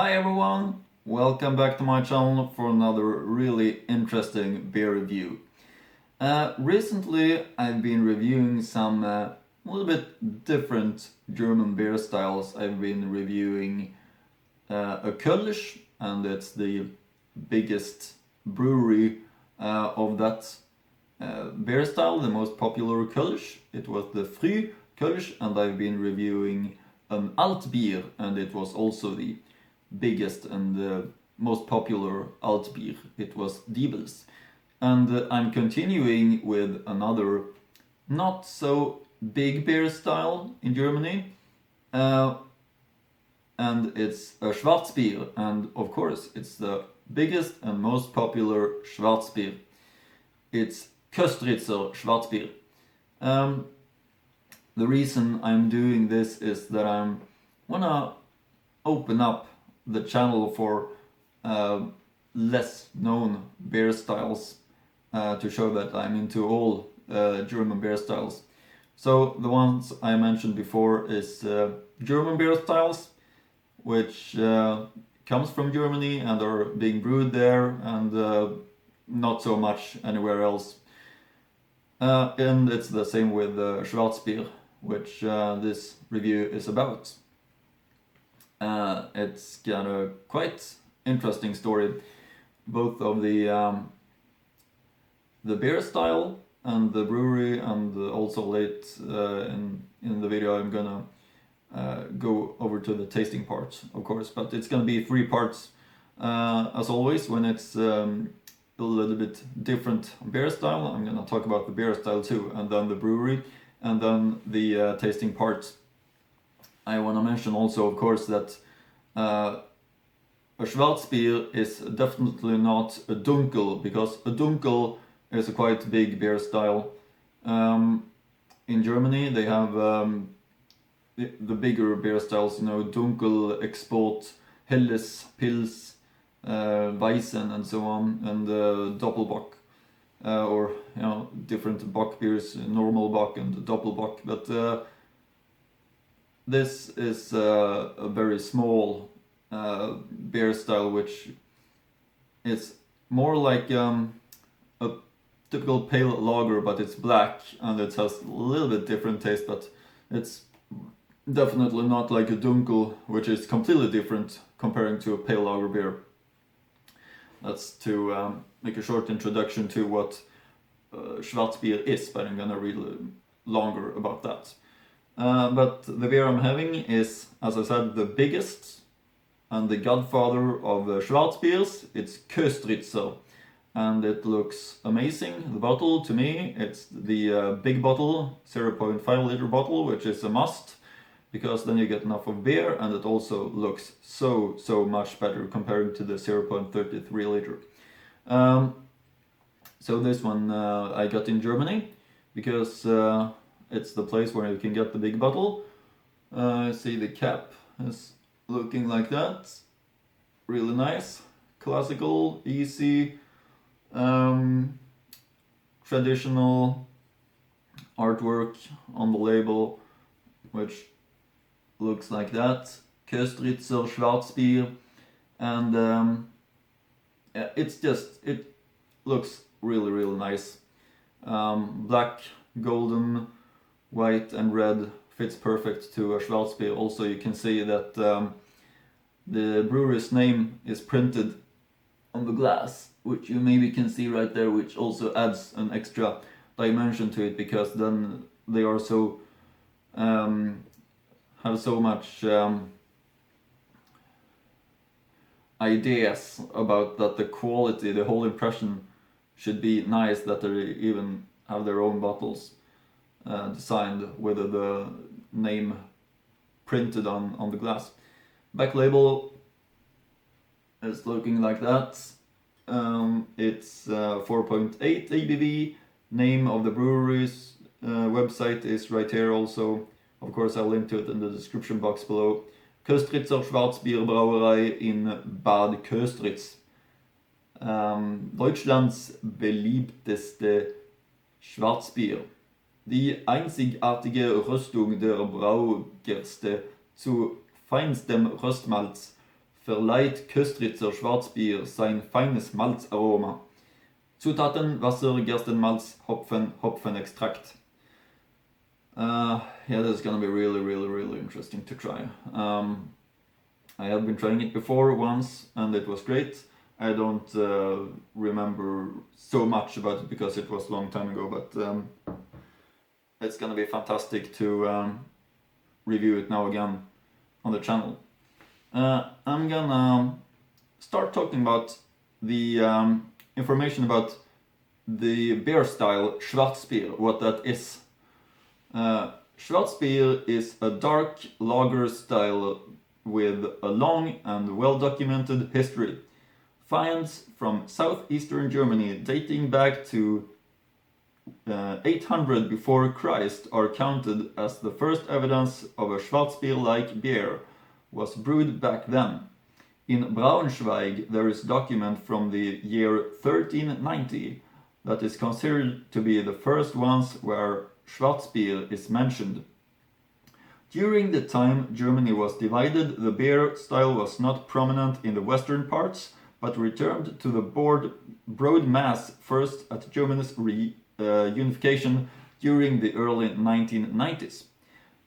Hi everyone, welcome back to my channel for another really interesting beer review. Recently I've been reviewing some little bit different German beer styles. I've been reviewing a Kölsch, and it's the biggest brewery of that beer style, the most popular Kölsch. It was the Früh Kölsch, and I've been reviewing an Altbier, and it was also the biggest and most popular Altbier. It was Diebels. And I'm continuing with another not so big beer style in Germany, and it's a Schwarzbier, and of course it's the biggest and most popular Schwarzbier. It's Köstritzer Schwarzbier. The reason I'm doing this is that I wanna open up the channel for less known beer styles, to show that I'm into all German beer styles. So the ones I mentioned before is German beer styles, which comes from Germany and are being brewed there, and not so much anywhere else. And it's the same with Schwarzbier, which this review is about. It's got a quite interesting story, both of the beer style and the brewery, and also late in the video I'm gonna go over to the tasting part, of course, but it's gonna be 3 parts as always. When it's a little bit different beer style, I'm gonna talk about the beer style too, and then the brewery, and then the tasting part. I want to mention also, of course, that a Schwarzbier is definitely not a Dunkel, because a Dunkel is a quite big beer style. In Germany they have the bigger beer styles, Dunkel, Export, Helles, Pils, Weizen and so on, and Doppelbock, or different Bock beers, normal Bock and Doppelbock, but this is a very small beer style, which is more like a typical pale lager, but it's black and it has a little bit different taste, but it's definitely not like a Dunkel, which is completely different comparing to a pale lager beer. That's to make a short introduction to what Schwarzbier is, but I'm gonna read longer about that. But the beer I'm having is, as I said, the biggest and the godfather of Schwarzbiers. It's Köstritzer, and it looks amazing. The bottle, to me, it's the big bottle, 0.5 liter bottle, which is a must, because then you get enough of beer, and it also looks so much better comparing to the 0.33 liter. So this one I got in Germany, because it's the place where you can get the big bottle. See, the cap is looking like that. Really nice, classical, easy, traditional artwork on the label, which looks like that. Köstritzer Schwarzbier, and it looks really nice. Black, golden, white and red fits perfect to a Schwarzbier. Also, you can see that the brewer's name is printed on the glass, which you maybe can see right there, which also adds an extra dimension to it, because then they are so have so much ideas about that the quality, the whole impression should be nice, that they even have their own bottles designed with the name printed on the glass. Back label is looking like that. It's 4.8 ABV. Name of the brewery's website is right here also. Of course, I'll link to it in the description box below. Köstritzer Schwarzbier Brauerei in Bad Köstritz. Deutschlands beliebteste Schwarzbier. Die einzigartige Röstung der Braugerste zu feinstem Röstmalz verleiht Köstritzer Schwarzbier sein feines Malzaroma. Zutaten: Wasser, Gerstenmalz, Hopfen, Hopfenextrakt. Yeah, this is gonna be really interesting to try. I have been trying it before once and it was great. I don't remember so much about it because it was a long time ago, but it's gonna be fantastic to review it now again on the channel. I'm gonna start talking about the information about the beer style Schwarzbier, what that is. Schwarzbier is a dark lager style with a long and well-documented history. Finds from southeastern Germany dating back to 800 before Christ are counted as the first evidence of a Schwarzbier-like beer was brewed back then. In Braunschweig there is document from the year 1390 that is considered to be the first ones where Schwarzbier is mentioned. During the time Germany was divided, the beer style was not prominent in the western parts, but returned to the broad mass first at Germany's unification during the early 1990s.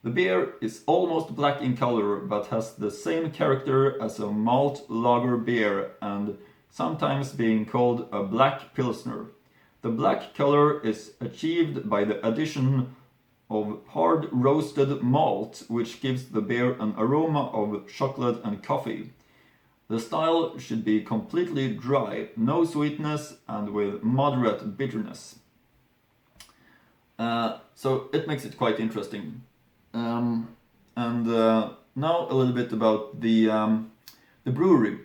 The beer is almost black in color, but has the same character as a malt lager beer and sometimes being called a black pilsner. The black color is achieved by the addition of hard roasted malt, which gives the beer an aroma of chocolate and coffee. The style should be completely dry, no sweetness, and with moderate bitterness. So it makes it quite interesting. Now a little bit about the brewery.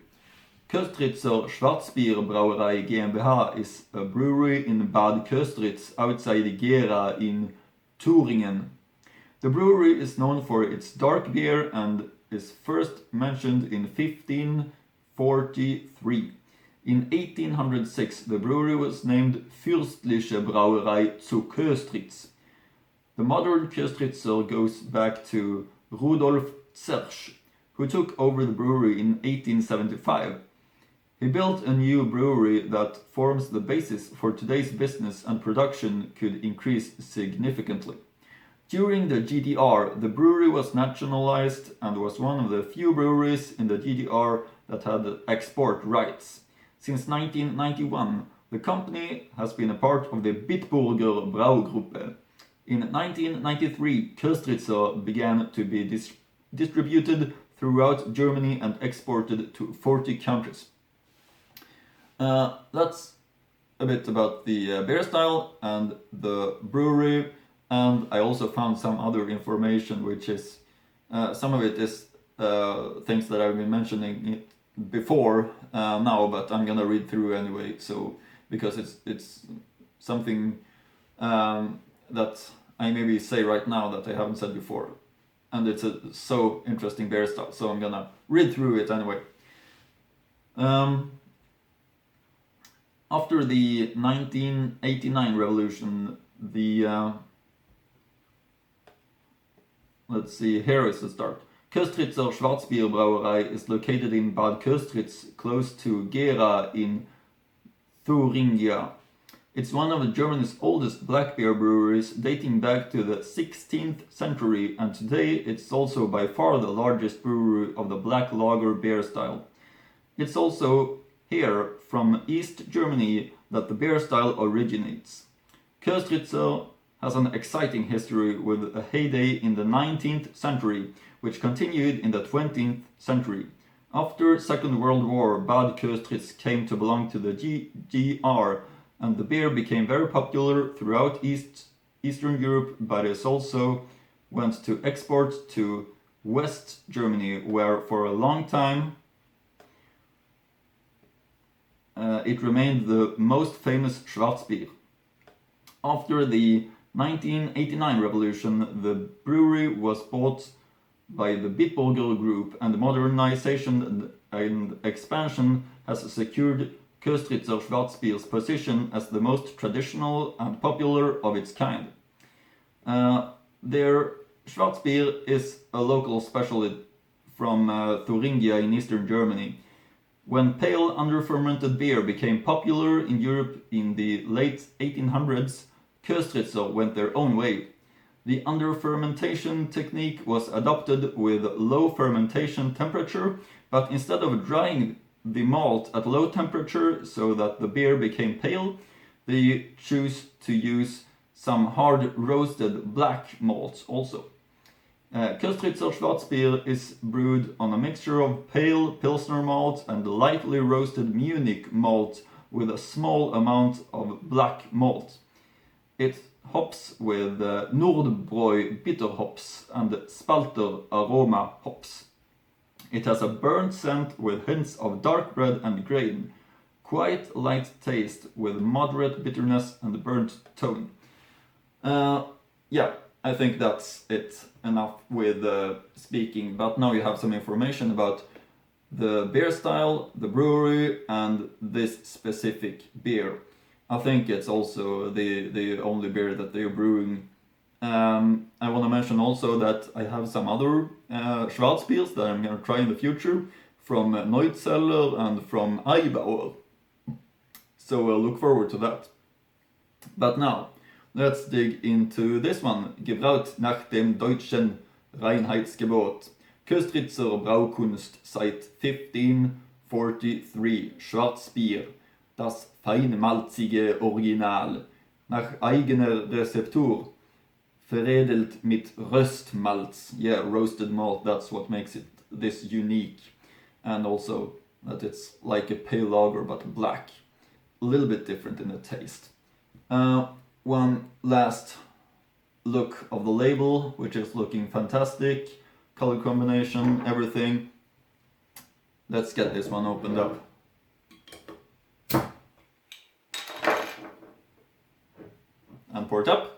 Köstritzer Schwarzbier Brauerei GmbH is a brewery in Bad Köstritz outside Gera in Thüringen. The brewery is known for its dark beer and is first mentioned in 1543. In 1806 the brewery was named Fürstliche Brauerei zu Köstritz. The modern Köstritzer goes back to Rudolf Zersch, who took over the brewery in 1875. He built a new brewery that forms the basis for today's business, and production could increase significantly. During the GDR, the brewery was nationalized and was one of the few breweries in the GDR that had export rights. Since 1991, the company has been a part of the Bitburger Braugruppe. In 1993, Köstritzer began to be distributed throughout Germany and exported to 40 countries. That's a bit about the beer style and the brewery, and I also found some other information, which is some of it is things that I've been mentioning before now, but I'm gonna read through anyway. So because it's something that I maybe say right now that I haven't said before, and it's a so interesting beer style, so I'm gonna read through it anyway. After the 1989 revolution, let's see, here is the start. Köstritzer Schwarzbier Brauerei is located in Bad Köstritz, close to Gera in Thuringia. It's one of Germany's oldest black beer breweries, dating back to the 16th century, and today it's also by far the largest brewery of the black lager beer style. It's also here, from East Germany, that the beer style originates. Köstritzer has an exciting history with a heyday in the 19th century, which continued in the 20th century. After Second World War, Bad Köstritz came to belong to the GDR, and the beer became very popular throughout Eastern Europe, but it also went to export to West Germany, where for a long time it remained the most famous Schwarzbier. After the 1989 revolution, the brewery was bought by the Bitburger Group, and modernization and expansion has secured Köstritzer Schwarzbier's position as the most traditional and popular of its kind. Their Schwarzbier is a local specialty from Thuringia in eastern Germany. When pale under-fermented beer became popular in Europe in the late 1800s, Köstritzer went their own way. The under-fermentation technique was adopted with low fermentation temperature, but instead of drying the malt at low temperature so that the beer became pale, they choose to use some hard roasted black malts also. Köstritzer Schwarzbier is brewed on a mixture of pale Pilsner malt and lightly roasted Munich malt with a small amount of black malt. It hops with Nordbräu bitter hops and Spalter aroma hops. It has a burnt scent with hints of dark red and grain, quite light taste with moderate bitterness and burnt tone. Yeah, I think that's it enough with speaking, but now you have some information about the beer style, the brewery, and this specific beer. I think it's also the only beer that they're brewing. I want to mention also that I have some other Schwarzbiers that I'm going to try in the future from Neutzeller and from Eibauer. So look forward to that. But now, let's dig into this one. Gebraut nach dem deutschen Reinheitsgebot. Köstritzer Braukunst seit 1543. Schwarzbier. Das feinmalzige Original. Nach eigener Rezeptur. Veredelt mit Röstmalz. Yeah, roasted malt, that's what makes it this unique. And also that it's like a pale lager but black. A little bit different in the taste. One last look of the label, which is looking fantastic. Color combination, everything. Let's get this one opened up. And pour it up.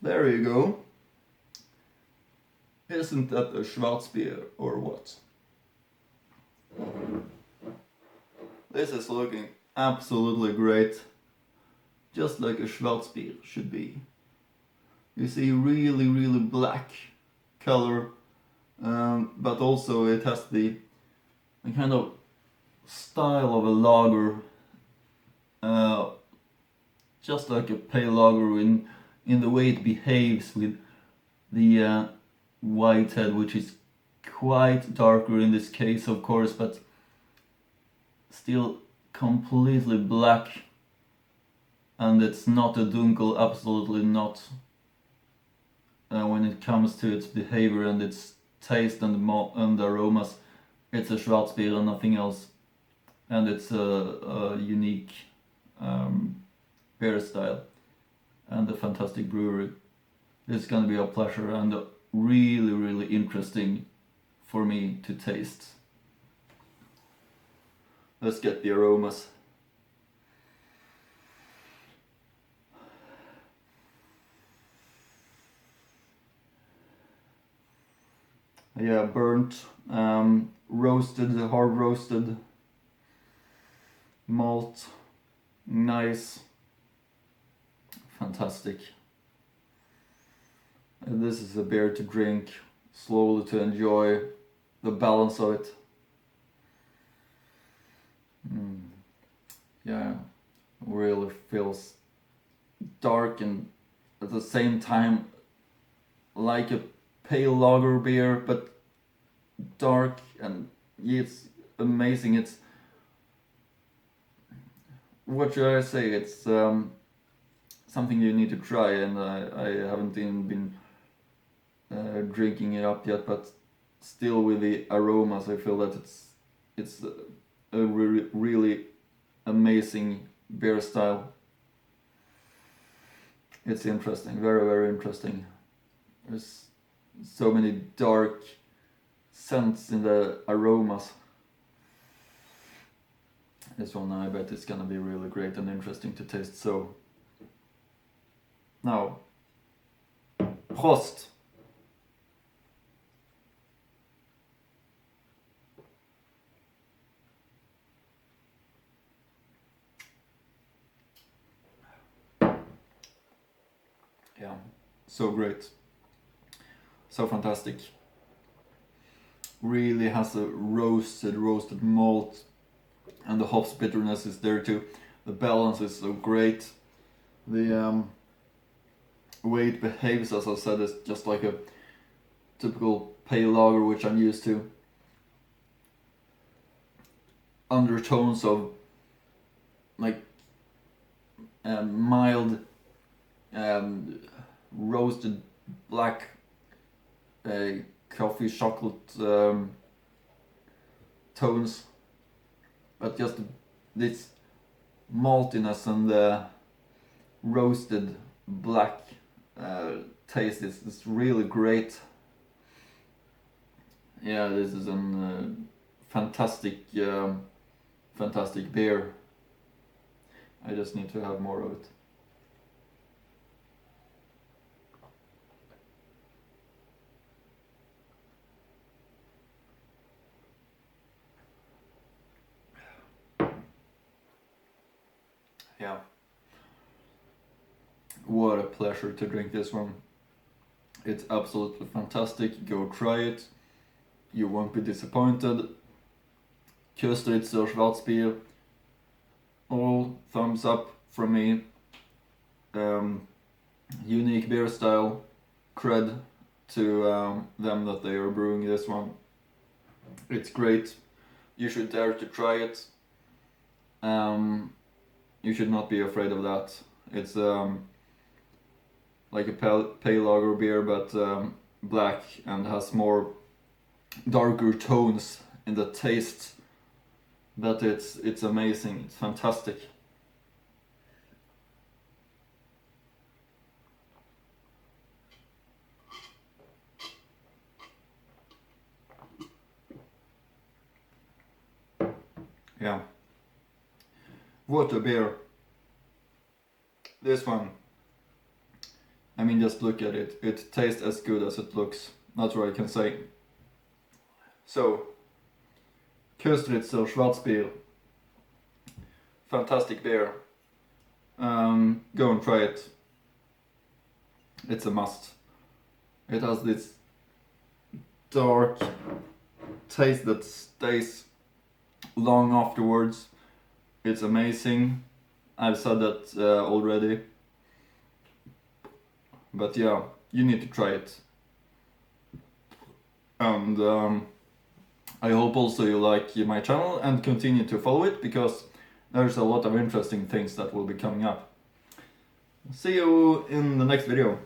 There you go. Isn't that a Schwarzbier or what? This is looking absolutely great. Just like a Schwarzbier should be. You see really black color, but also it has the kind of style of a lager, just like a pale lager in the way it behaves with the white head, which is quite darker in this case, of course, but still completely black. And it's not a dunkel, absolutely not. When it comes to its behavior and its taste and aromas, it's a Schwarzbier and nothing else. And it's a unique beer style and a fantastic brewery. It's gonna be a pleasure and really interesting for me to taste. Let's get the aromas. Yeah, burnt, roasted, hard roasted malt, nice, fantastic. And this is a beer to drink, slowly to enjoy the balance of it. Yeah, really feels dark and at the same time like a pale lager beer, but dark, and it's amazing. It's, what should I say, it's something you need to try, and I haven't even been drinking it up yet, but still with the aromas I feel that it's a really amazing beer style. It's interesting, very interesting. There's so many dark scents in the aromas. This one I bet it's gonna be really great and interesting to taste. So now Prost! Yeah, so great. So fantastic. Really has a roasted malt, and the hops bitterness is there too. The balance is so great. The way it behaves, as I said, is just like a typical pale lager which I'm used to. Undertones of like mild roasted black coffee chocolate tones, but just this maltiness and the roasted black taste is really great. Yeah, this is a fantastic fantastic beer. I just need to have more of it. Yeah. What a pleasure to drink this one. It's absolutely fantastic. Go try it. You won't be disappointed. Köstritzer Schwarzbier. All thumbs up from me. Unique beer style. Cred to them that they are brewing this one. It's great. You should dare to try it. You should not be afraid of that. It's like a pale lager beer, but black, and has more darker tones in the taste. But it's amazing. It's fantastic. Yeah. What a beer. This one, I mean, just look at it. It tastes as good as it looks. That's what I can say. So, Köstritzer Schwarzbier. Fantastic beer. Go and try it. It's a must. It has this dark taste that stays long afterwards. It's amazing. I've said that already. But yeah, you need to try it. And I hope also you like my channel and continue to follow it, because there's a lot of interesting things that will be coming up. See you in the next video.